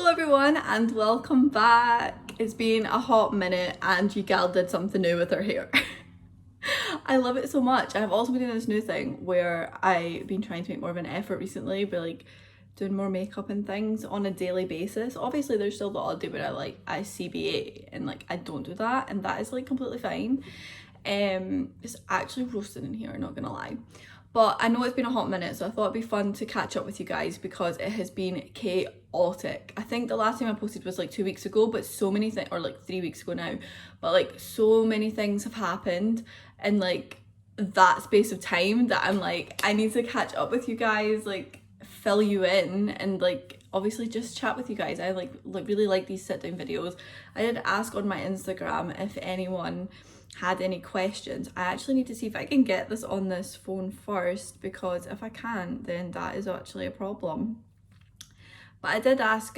Hello everyone and welcome back. It's been a hot minute and you gal did something new with her hair. I love it so much. I've also been doing this new thing where I've been trying to make more of an effort recently by like doing more makeup and things on a daily basis. Obviously there's still the odd day where I CBA and like I don't do that, and that is like completely fine. It's actually roasting in here, not gonna lie. But I know it's been a hot minute, so I thought it'd be fun to catch up with you guys because it has been chaotic. I think the last time I posted was like 2 weeks ago, but so many things, or like 3 weeks ago now, but like so many things have happened in like that space of time that I'm like, I need to catch up with you guys, like fill you in, and like obviously just chat with you guys. I like really like these sit down videos. I did ask on my Instagram if anyone had any questions. I actually need to see if I can get this on this phone first, because if I can't then that is actually a problem. But I did ask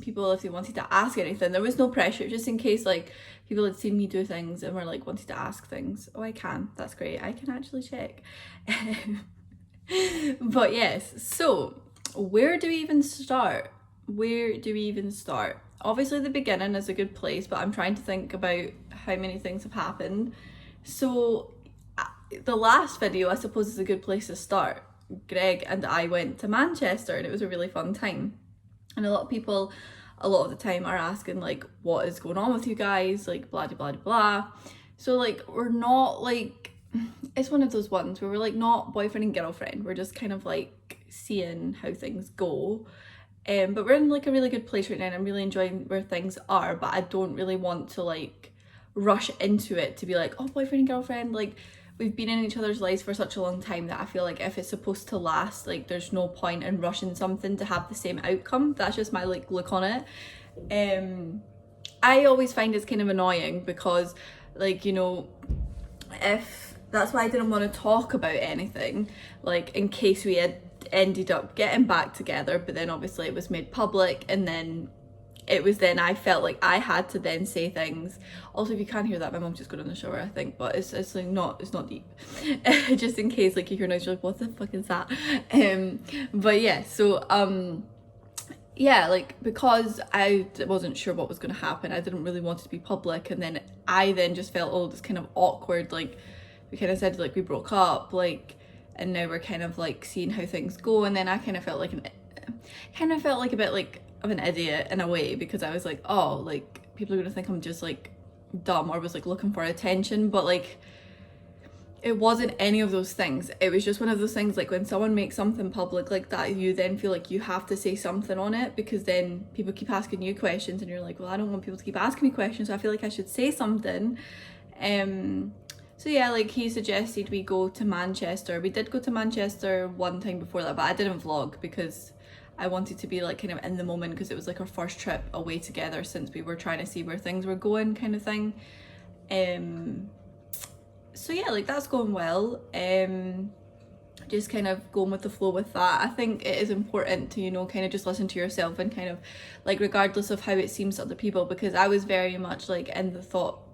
people if they wanted to ask anything. There was no pressure, just in case like people had seen me do things and were like wanted to ask things. Oh, I can, that's great, I can actually check. But yes, so where do we even start? Obviously the beginning is a good place, but I'm trying to think about how many things have happened. So the last video I suppose is a good place to start. Greg and I went to Manchester and it was a really fun time, and a lot of people a lot of the time are asking like, what is going on with you guys, like blah blah blah blah. So like we're not like, it's one of those ones where we're like not boyfriend and girlfriend, we're just kind of like seeing how things go. But we're in like a really good place right now and I'm really enjoying where things are, but I don't really want to like rush into it to be like, oh, boyfriend and girlfriend. Like we've been in each other's lives for such a long time that I feel like if it's supposed to last, like there's no point in rushing something to have the same outcome. That's just my like look on it. I always find it's kind of annoying because like, you know, if that's why I didn't want to talk about anything, like in case we had ended up getting back together, but then obviously it was made public, and then it was then I felt like I had to then say things. Also, if you can't hear that, my mom's just got in the shower I think, but it's like not, it's not deep. Just in case like you hear noise, you're like, what the fuck is that? But yeah, so yeah, like because I wasn't sure what was going to happen, I didn't really want it to be public, and then I then just felt, oh, it's kind of awkward, like we kind of said like we broke up, like, and now we're kind of like seeing how things go. And then I kind of felt like a bit like of an idiot in a way, because I was like, oh, like people are gonna think I'm just like dumb or was like looking for attention, but like it wasn't any of those things. It was just one of those things like when someone makes something public like that, you then feel like you have to say something on it, because then people keep asking you questions and you're like, well, I don't want people to keep asking me questions, so I feel like I should say something. So yeah, like he suggested we go to Manchester. We did go to Manchester one time before that, but I didn't vlog because I wanted to be like kind of in the moment, because it was like our first trip away together since we were trying to see where things were going, kind of thing. So yeah, like that's going well. Just kind of going with the flow with that. I think it is important to, you know, kind of just listen to yourself and kind of like regardless of how it seems to other people, because I was very much like in the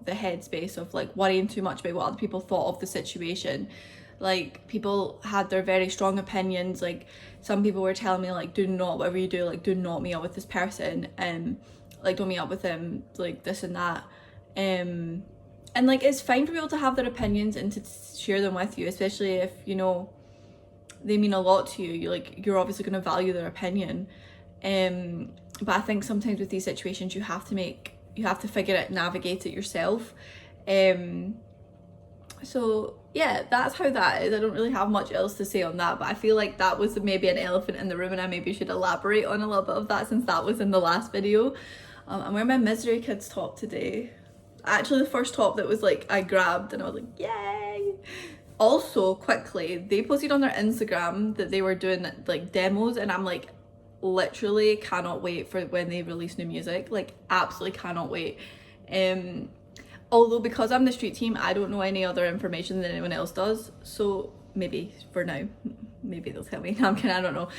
headspace of like worrying too much about what other people thought of the situation. Like people had their very strong opinions. Like some people were telling me like, do not, whatever you do, like do not meet up with this person, and like don't meet up with them, like this and that. And like it's fine for people to have their opinions and to share them with you, especially if, you know, they mean a lot to you. You're obviously going to value their opinion. But I think sometimes with these situations you have to figure it, navigate it yourself. So yeah, that's how that is. I don't really have much else to say on that, but I feel like that was maybe an elephant in the room and I maybe should elaborate on a little bit of that since that was in the last video. I'm wearing my Misery Kids top today. Actually the first top that was like I grabbed and I was like, yay. Also, quickly, they posted on their Instagram that they were doing like demos, and I'm like literally cannot wait for when they release new music. Like absolutely cannot wait. Although because I'm the street team, I don't know any other information than anyone else does, so maybe for now, maybe they'll tell me. I'm kidding, I don't know.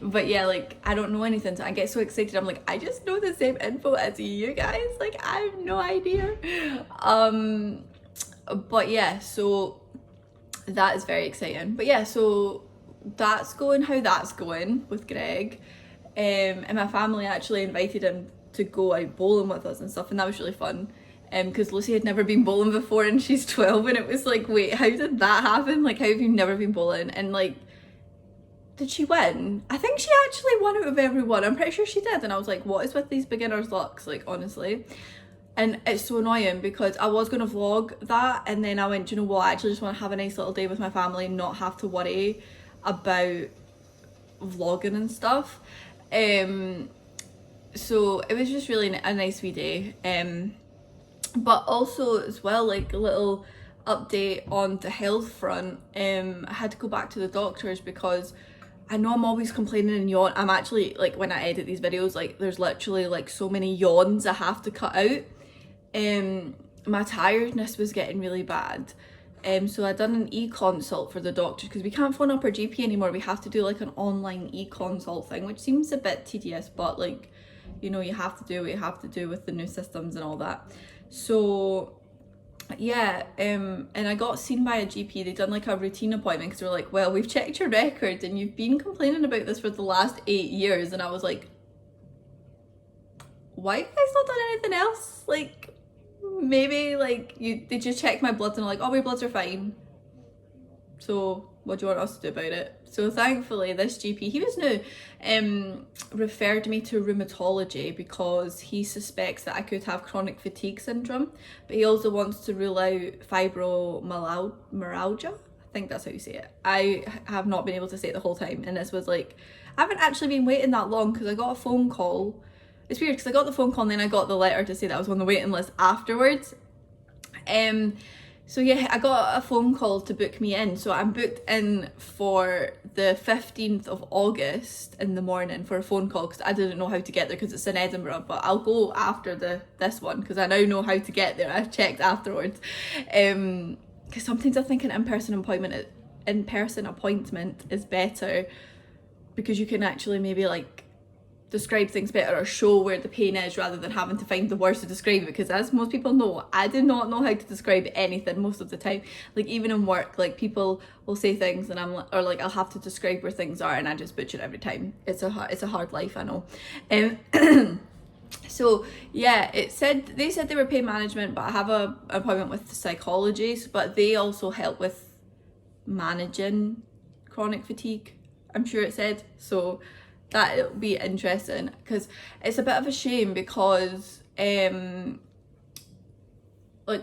But yeah, like I don't know anything, so I get so excited. I'm like, I just know the same info as you guys, like I have no idea. But yeah, so that is very exciting. But yeah, so that's going how that's going with Greg. and my family actually invited him to go out bowling with us and stuff, and that was really fun. Because Lucy had never been bowling before and she's 12, and it was like, wait, how did that happen? Like, how have you never been bowling? And like, did she win? I think she actually won out of everyone. I'm pretty sure she did. And I was like, what is with these beginners' lucks? Like, honestly. And it's so annoying because I was going to vlog that, and then I went, you know what, I actually just want to have a nice little day with my family and not have to worry about vlogging and stuff. So it was just really a nice wee day. But also as well, like a little update on the health front, I had to go back to the doctors because I know I'm always complaining and yawn. I'm actually, like, when I edit these videos, like there's literally like so many yawns I have to cut out. My tiredness was getting really bad. So I done an e-consult for the doctors because we can't phone up our GP anymore. We have to do like an online e-consult thing, which seems a bit tedious, but like, you know, you have to do what you have to do with the new systems and all that. So yeah, and I got seen by a GP. They done like a routine appointment because they were like, well, we've checked your record and you've been complaining about this for the last 8 years. And I was like, why have you guys not done anything else? Like, maybe like they just checked my bloods and are like, oh, your bloods are fine, so what do you want us to do about it? So thankfully this GP, he was new, referred me to rheumatology because he suspects that I could have chronic fatigue syndrome, but he also wants to rule out fibromyalgia. I think that's how you say it. I have not been able to say it the whole time, and this was like, I haven't actually been waiting that long because I got a phone call. It's weird because I got the phone call and then I got the letter to say that I was on the waiting list afterwards. So yeah, I got a phone call to book me in. So I'm booked in for the 15th of August in the morning for a phone call because I didn't know how to get there because it's in Edinburgh, but I'll go after this one because I now know how to get there. I've checked afterwards. Because sometimes I think an in-person appointment is better because you can actually maybe like describe things better or show where the pain is rather than having to find the words to describe it, because as most people know, I do not know how to describe anything most of the time. Like even in work, like people will say things and I'm like, or like I'll have to describe where things are and I just butcher it every time. It's a hard life, I know. So yeah, they said they were pain management, but I have an appointment with the psychologist, but they also help with managing chronic fatigue, I'm sure it said. So that'll be interesting because it's a bit of a shame because like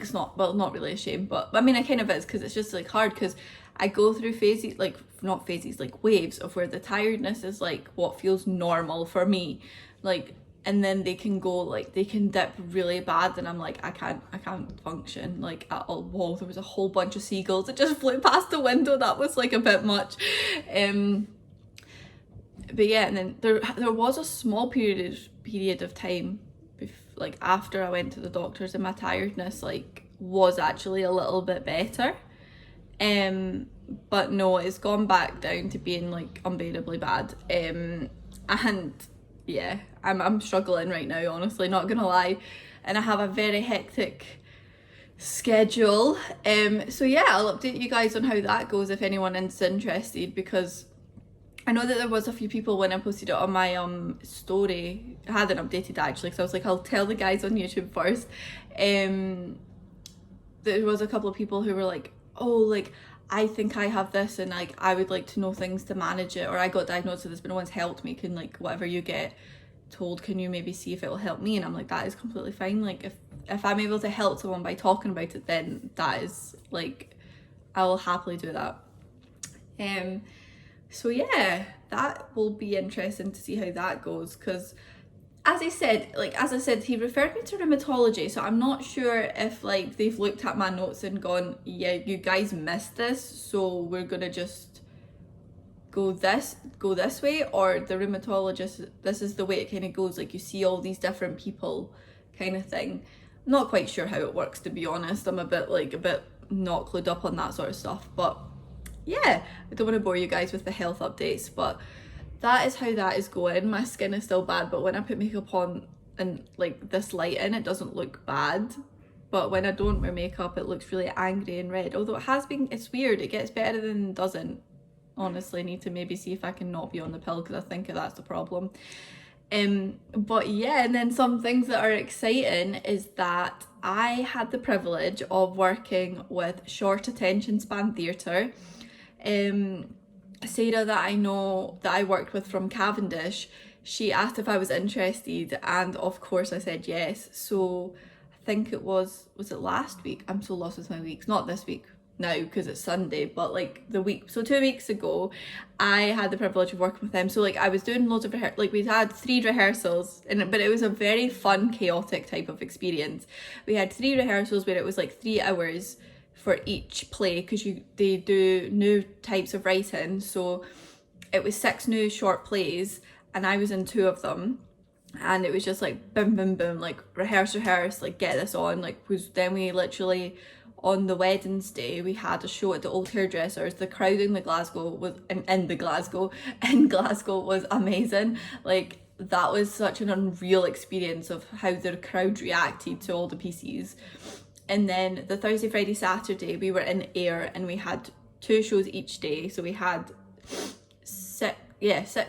it's not really a shame, but I mean it kind of is because it's just like hard because I go through phases, like not phases, like waves of where the tiredness is like what feels normal for me, like, and then they can dip really bad and I'm like I can't function like at all. Whoa, there was a whole bunch of seagulls that just flew past the window. That was like a bit much. But yeah, and then there was a small period of time like after I went to the doctors and my tiredness like was actually a little bit better, but no, it's gone back down to being like unbearably bad, and yeah, I'm struggling right now, honestly, not gonna lie, and I have a very hectic schedule. So yeah, I'll update you guys on how that goes if anyone is interested, because I know that there was a few people when I posted it on my story. I hadn't updated actually, because I was like, I'll tell the guys on YouTube first. There was a couple of people who were like, oh, like I think I have this and like I would like to know things to manage it, or I got diagnosed with this but no one's helped me. Can like whatever you get told, can you maybe see if it will help me? And I'm like, that is completely fine. Like if I'm able to help someone by talking about it, then that is like, I will happily do that. So yeah, that will be interesting to see how that goes, because as I said, he referred me to rheumatology, so I'm not sure if like they've looked at my notes and gone, yeah, you guys missed this, so we're gonna just go this way, or the rheumatologist, this is the way it kind of goes, like you see all these different people kind of thing. I'm not quite sure how it works, to be honest. I'm a bit not clued up on that sort of stuff, but yeah, I don't want to bore you guys with the health updates, but that is how that is going. My skin is still bad, but when I put makeup on and like this light in, it doesn't look bad, but when I don't wear makeup it looks really angry and red, although it's weird, it gets better than it doesn't. honestly need to maybe see if I can not be on the pill, because I think that's the problem. But yeah, and then some things that are exciting is that I had the privilege of working with short attention span theatre. Sarah, that I know, that I worked with from Cavendish, she asked if I was interested, and of course I said yes. So I think it was it last week? I'm so lost with my weeks. Not this week now because it's Sunday, but like the week, so 2 weeks ago, I had the privilege of working with them. So like I was doing loads of like we'd had 3 rehearsals, but it was a very fun, chaotic type of experience. We had 3 rehearsals where it was like 3 hours for each play, because they do new types of writing. So it was 6 new short plays, and I was in 2 of them, and it was just like boom boom boom, like rehearse, like get this on. Like then we literally, on the Wednesday, we had a show at the Old Hairdressers. The crowd in Glasgow was amazing. Like that was such an unreal experience of how the crowd reacted to all the pieces. And then the Thursday, Friday, Saturday, we were in Ayr, and we had 2 shows each day. So we had 6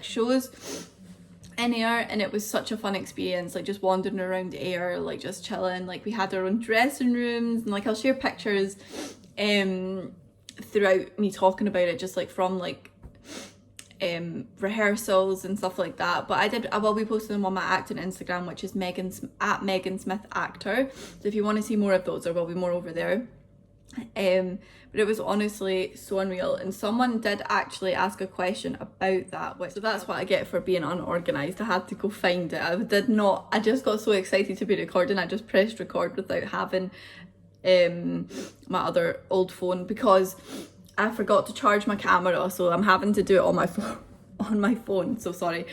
shows in Ayr, and it was such a fun experience, like just wandering around Ayr, like just chilling. Like we had our own dressing rooms, and like I'll share pictures throughout me talking about it, just like from like rehearsals and stuff like that. But I will be posting them on my acting Instagram, which is at Megan Smith Actor. So if you want to see more of those, there will be more over there. But it was honestly so unreal, and someone did actually ask a question about that, so that's what I get for being unorganized. I had to go find it. I just got so excited to be recording, I just pressed record without having my other old phone, because I forgot to charge my camera, so I'm having to do it on my phone. So sorry.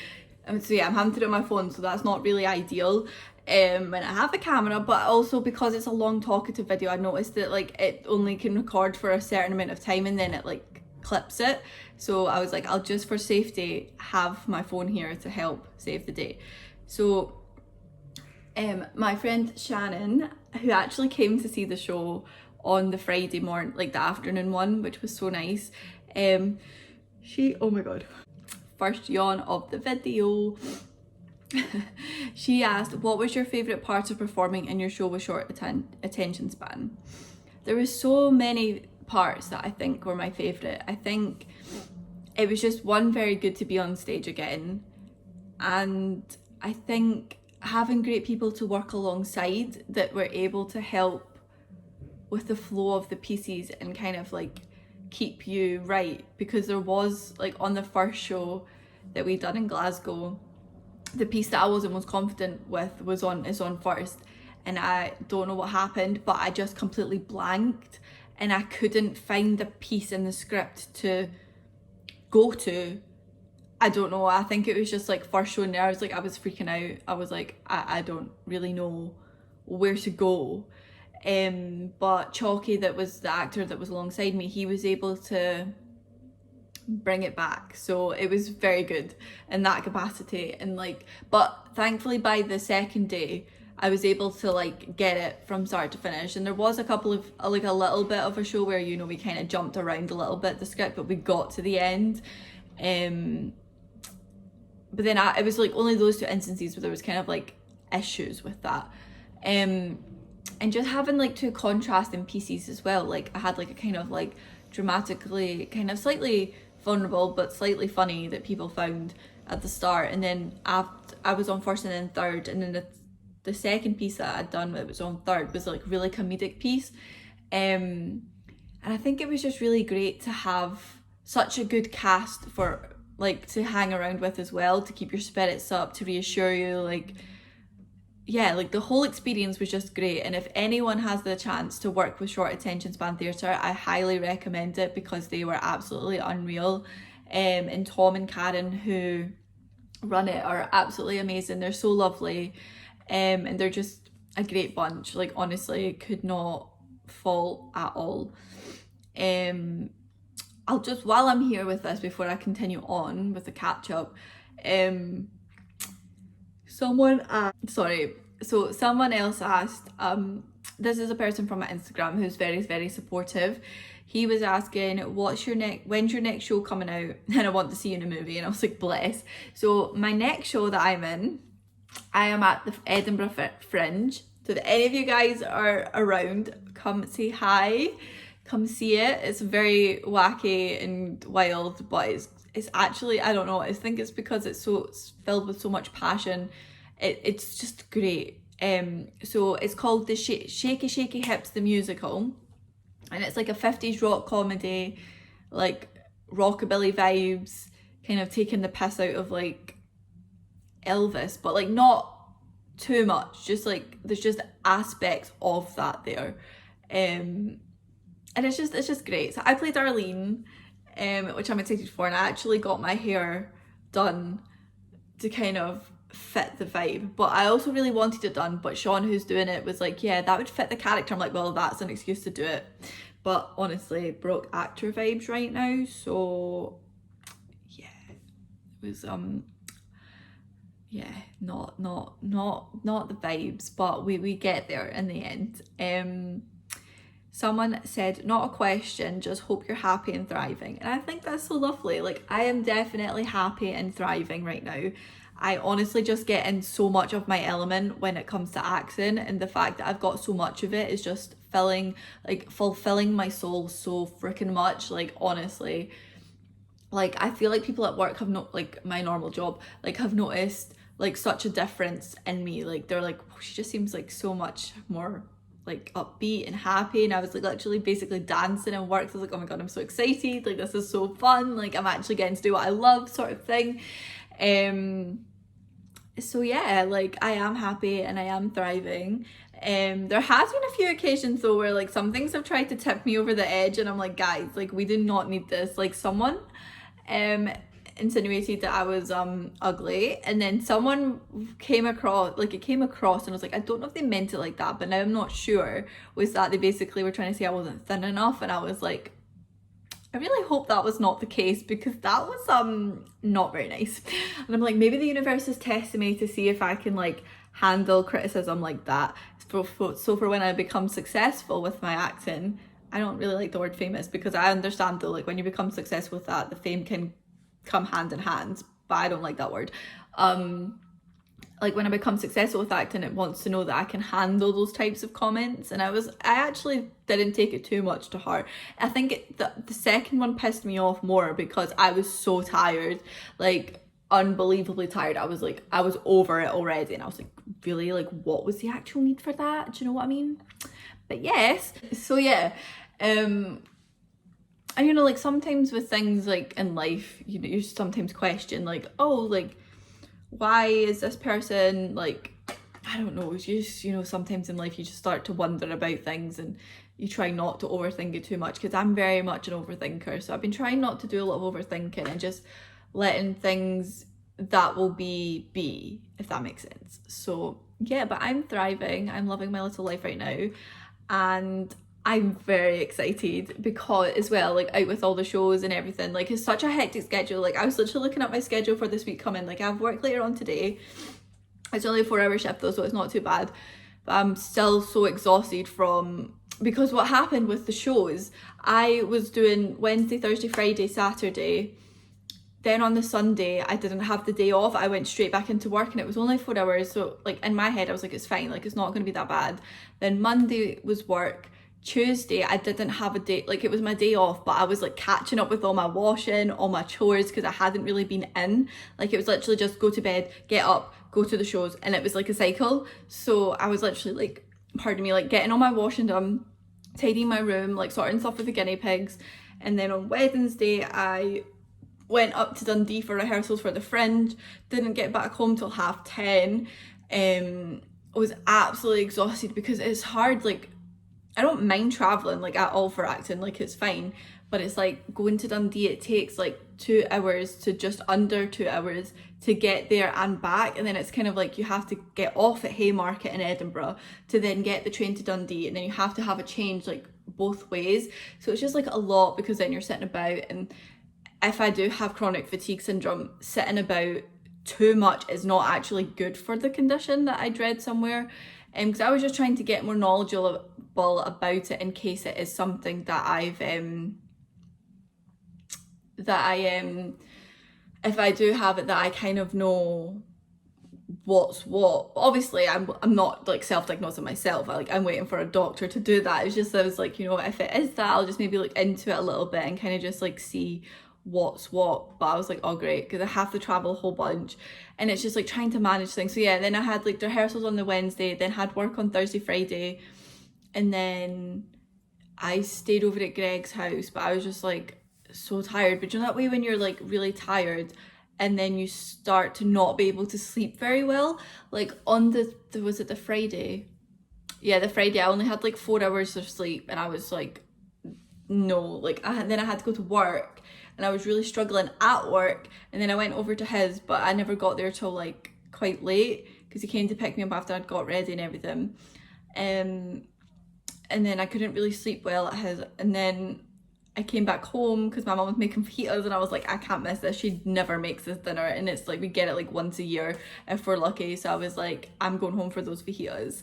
So yeah, I'm having to do it on my phone, so that's not really ideal when I have a camera. But also because it's a long talkative video, I noticed that like it only can record for a certain amount of time, and then it like clips it. So I was like, I'll just, for safety, have my phone here to help save the day. So my friend Shannon, who actually came to see the show on the Friday morning, like the afternoon one, which was so nice, she, oh my god, first yawn of the video. She asked, what was your favourite part of performing in your show with short attention span? There were so many parts that I think were my favourite. I think it was just very good to be on stage again, and I think having great people to work alongside that were able to help with the flow of the pieces and kind of like keep you right, because there was like on the first show that we done in Glasgow, the piece that I wasn't most confident with is on first, and I don't know what happened, but I just completely blanked, and I couldn't find the piece in the script to go to. I don't know, I think it was just like first show nerves, like I was freaking out. I was like, I don't really know where to go. But Chalky, that was the actor that was alongside me, he was able to bring it back, so it was very good in that capacity. And like, but thankfully by the second day I was able to like get it from start to finish, and there was a couple of like a little bit of a show where, you know, we kind of jumped around a little bit the script, but we got to the end. But then it was like only those 2 instances where there was kind of like issues with that, and just having like 2 contrasting pieces as well. Like I had like a kind of like dramatically kind of slightly vulnerable but slightly funny that people found at the start, and then after I was on first and then third, and then the second piece that I'd done that was on third was like really comedic piece, and I think it was just really great to have such a good cast for like to hang around with as well, to keep your spirits up, to reassure you, like yeah, like the whole experience was just great. And if anyone has the chance to work with short attention span theatre, I highly recommend it, because they were absolutely unreal. And Tom and Karen, who run it, are absolutely amazing. They're so lovely, and they're just a great bunch. Like honestly, could not fault at all. I'll just, while I'm here with this, before I continue on with the catch up, someone else asked this is a person from my Instagram who's very, very supportive. He was asking, when's your next show coming out? And I want to see you in a movie. And I was like, bless. So my next show that I'm in, I am at the Edinburgh Fringe. So if any of you guys are around, come say hi, come see it. It's very wacky and wild, but it's actually, I don't know, I think it's because it's filled with so much passion. It's just great. So it's called the Shaky Shaky Hips the Musical, and it's like a 50s rock comedy, like rockabilly vibes, kind of taking the piss out of like Elvis, but like not too much, just like there's just aspects of that there, and it's just great. So I played Arlene, which I'm excited for, and I actually got my hair done to kind of fit the vibe, but I also really wanted it done, but Sean, who's doing it, was like, yeah, that would fit the character. I'm like, well, that's an excuse to do it. But honestly, broke actor vibes right now, so yeah, it was yeah, not the vibes, but we get there in the end. Someone said, not a question, just hope you're happy and thriving. And I think that's so lovely. Like, I am definitely happy and thriving right now. I honestly just get in so much of my element when it comes to acting, and the fact that I've got so much of it is just fulfilling my soul so freaking much. Like, honestly, like I feel like people at work have like my normal job, like have noticed like such a difference in me. Like they're like, oh, she just seems like so much more like upbeat and happy, and I was like literally basically dancing in work. So I was like, oh my god, I'm so excited, like this is so fun, like I'm actually getting to do what I love, sort of thing. So yeah, like I am happy and I am thriving. There has been a few occasions though where like some things have tried to tip me over the edge, and I'm like, guys, like we do not need this. Like someone insinuated that I was ugly, and then someone came across and I was like, I don't know if they meant it like that, but now I'm not sure, was that they basically were trying to say I wasn't thin enough, and I was like, I really hope that was not the case, because that was not very nice. And I'm like, maybe the universe is testing me to see if I can like handle criticism like that. So for when I become successful with my acting, I don't really like the word famous, because I understand though, like when you become successful with that, the fame can come hand in hand, but I don't like that word. Like when I become successful with acting, it wants to know that I can handle those types of comments, and I actually didn't take it too much to heart. I think the second one pissed me off more because I was so tired, like unbelievably tired. I was over it already, and I was like, really, like what was the actual need for that? Do you know what I mean? But yes, so yeah, and you know, like sometimes with things like in life, you know, you sometimes question like, oh, like why is this person like, I don't know, it's just, you know, sometimes in life you just start to wonder about things, and you try not to overthink it too much, because I'm very much an overthinker. So I've been trying not to do a lot of overthinking and just letting things that will be, if that makes sense. So yeah, but I'm thriving, I'm loving my little life right now, and I'm very excited because as well, like out with all the shows and everything, like it's such a hectic schedule. Like I was literally looking at my schedule for this week coming, like I have work later on today. It's only a 4-hour shift though, so it's not too bad, but I'm still so exhausted because what happened with the shows, I was doing Wednesday, Thursday, Friday, Saturday. Then on the Sunday, I didn't have the day off. I went straight back into work, and it was only 4 hours. So like in my head, I was like, it's fine. Like it's not going to be that bad. Then Monday was work. Tuesday, I didn't have a day, like it was my day off, but I was like catching up with all my washing, all my chores, because I hadn't really been in. Like it was literally just go to bed, get up, go to the shows, and it was like a cycle. So I was literally like, pardon me, like getting all my washing done, tidying my room, like sorting stuff with the guinea pigs. And then on Wednesday, I went up to Dundee for rehearsals for the Fringe, didn't get back home till 10:30. I was absolutely exhausted because it's hard, like I don't mind traveling like at all for acting, like it's fine, but it's like going to Dundee, it takes like 2 hours to just under 2 hours to get there and back, and then it's kind of like you have to get off at Haymarket in Edinburgh to then get the train to Dundee, and then you have to have a change like both ways. So it's just like a lot, because then you're sitting about, and if I do have chronic fatigue syndrome, sitting about too much is not actually good for the condition that I dread somewhere. Because I was just trying to get more knowledgeable about it in case it is something that if I do have it, that I kind of know what's what. But obviously I'm not like self-diagnosing myself. I'm waiting for a doctor to do that. It's just, I was like, you know, if it is that, I'll just maybe look into it a little bit and kind of just like see what's what. But I was like, oh great, because I have to travel a whole bunch and it's just like trying to manage things. So yeah, then I had like rehearsals on the Wednesday, then had work on Thursday, Friday, and then I stayed over at Greg's house. But I was just like so tired. But you know that way when you're like really tired and then you start to not be able to sleep very well? Like on was it the Friday? Yeah, the Friday I only had like 4 hours of sleep and I was like, no, like then I had to go to work and I was really struggling at work, and then I went over to his, but I never got there till like quite late because he came to pick me up after I'd got ready and everything. And then I couldn't really sleep well at his, and then I came back home because my mum was making fajitas and I was like, I can't miss this. She never makes this dinner, and it's like we get it like once a year if we're lucky. So I was like, I'm going home for those fajitas.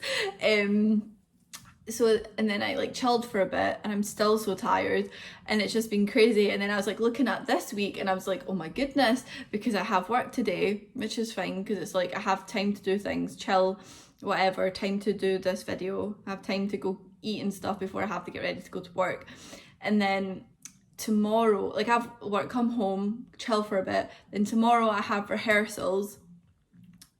So, and then I like chilled for a bit and I'm still so tired and it's just been crazy. And then I was like looking at this week and I was like, oh my goodness, because I have work today, which is fine because it's like I have time to do things, chill, whatever, time to do this video, I have time to go eat and stuff before I have to get ready to go to work. And then tomorrow, like I have work, come home, chill for a bit, then tomorrow I have rehearsals.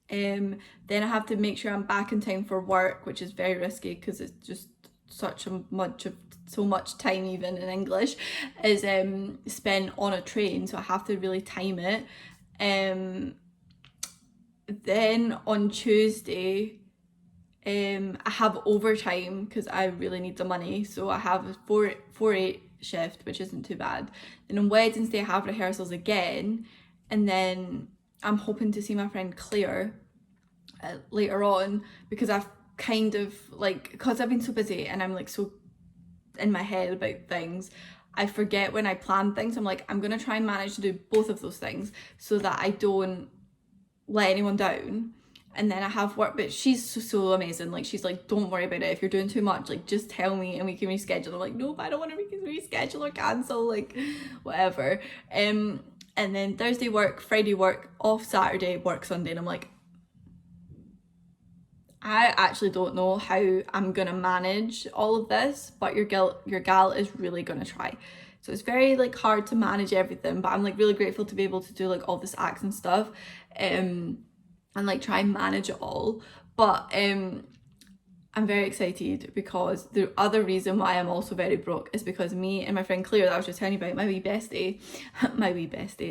Then I have to make sure I'm back in time for work, which is very risky because it's just so much time, even in English, is spent on a train, so I have to really time it. Then on Tuesday I have overtime because I really need the money, so I have a 4-8 shift, which isn't too bad. Then on Wednesday I have rehearsals again, and then I'm hoping to see my friend Claire later on, because I've kind of like, because I've been so busy and I'm like so in my head about things, I forget when I plan things. I'm like, I'm gonna try and manage to do both of those things so that I don't let anyone down. And then I have work, but she's so amazing. Like, she's like, don't worry about it. If you're doing too much, like, just tell me and we can reschedule. I'm like, no, but I don't want to reschedule or cancel, like, whatever. And then Thursday work, Friday work, off Saturday, work Sunday. And I'm like, I actually don't know how I'm gonna manage all of this, but your gal is really gonna try. So it's very like hard to manage everything, but I'm like really grateful to be able to do like all this acts and stuff, and like try and manage it all. But I'm very excited because the other reason why I'm also very broke is because me and my friend Claire, that I was just telling you about, my wee bestie,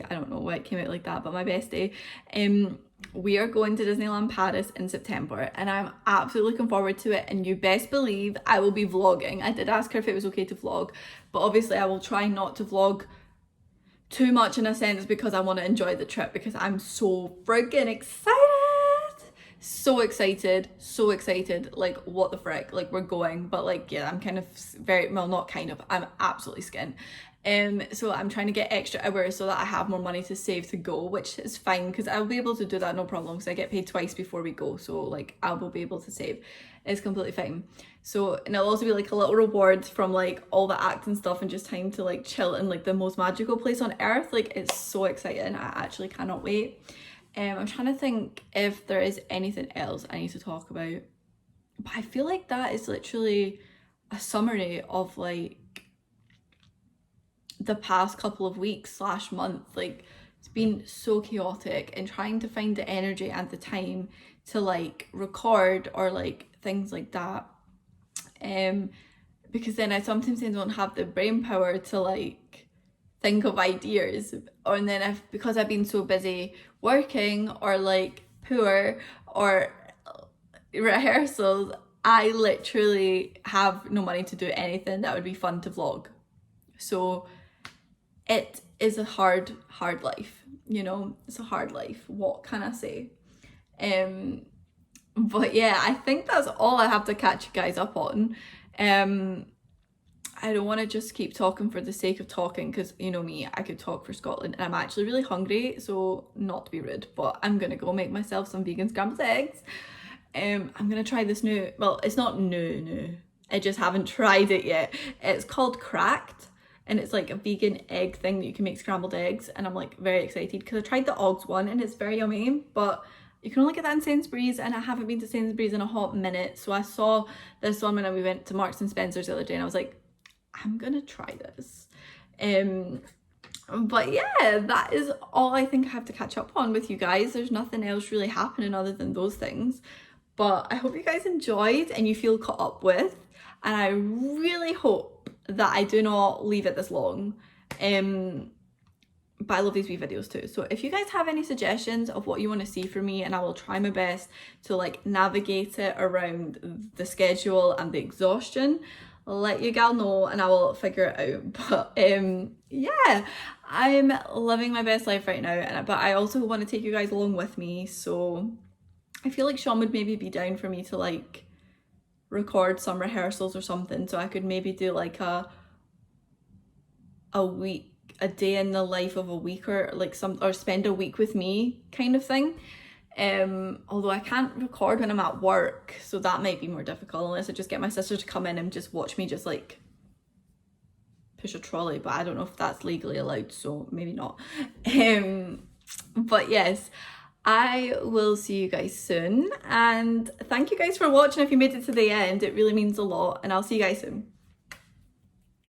I don't know why it came out like that, but my bestie, we are going to Disneyland Paris in September and I'm absolutely looking forward to it, and you best believe I will be vlogging. I did ask her if it was okay to vlog, but obviously I will try not to vlog too much in a sense because I want to enjoy the trip, because I'm so freaking excited. So excited, like what the frick, like we're going. But like, yeah, I'm kind of I'm absolutely skint. So I'm trying to get extra hours so that I have more money to save to go, which is fine because I'll be able to do that no problem because I get paid twice before we go, so like I will be able to save. It's completely fine. So, and it'll also be like a little reward from like all the acts and stuff and just time to like chill in like the most magical place on earth. Like, it's so exciting. I actually cannot wait. I'm trying to think if there is anything else I need to talk about, but I feel like that is literally a summary of like the past couple of weeks / month. Like, it's been so chaotic, and trying to find the energy and the time to like record or like things like that, because then I sometimes don't have the brain power to like think of ideas, or and then because I've been so busy working or like poor or rehearsals, I literally have no money to do anything that would be fun to vlog. So it is a hard life, you know. It's a hard life, what can I say? But yeah, I think that's all I have to catch you guys up on. I don't want to just keep talking for the sake of talking, because you know me, I could talk for Scotland, and I'm actually really hungry, so not to be rude, but I'm gonna go make myself some vegan scrambled eggs. I'm gonna try this new, well, it's not new, I just haven't tried it yet. It's called Cracked, and it's like a vegan egg thing that you can make scrambled eggs, and I'm like very excited because I tried the Oggs one and it's very yummy, but you can only get that in Sainsbury's, and I haven't been to Sainsbury's in a hot minute. So I saw this one when we went to Marks and Spencer's the other day, and I was like, I'm gonna try this. But yeah, that is all I think I have to catch up on with you guys. There's nothing else really happening other than those things. But I hope you guys enjoyed and you feel caught up with. And I really hope that I do not leave it this long. But I love these wee videos too. So if you guys have any suggestions of what you want to see from me, and I will try my best to like navigate it around the schedule and the exhaustion, let you gal know and I will figure it out. But yeah, I'm living my best life right now, but I also want to take you guys along with me. So I feel like Sean would maybe be down for me to like record some rehearsals or something, so I could maybe do like a day in the life of a week, or like or spend a week with me kind of thing. Although I can't record when I'm at work, so that might be more difficult unless I just get my sister to come in and just watch me just like push a trolley, but I don't know if that's legally allowed, so maybe not. But yes, I will see you guys soon, and thank you guys for watching. If you made it to the end, it really means a lot, and I'll see you guys soon.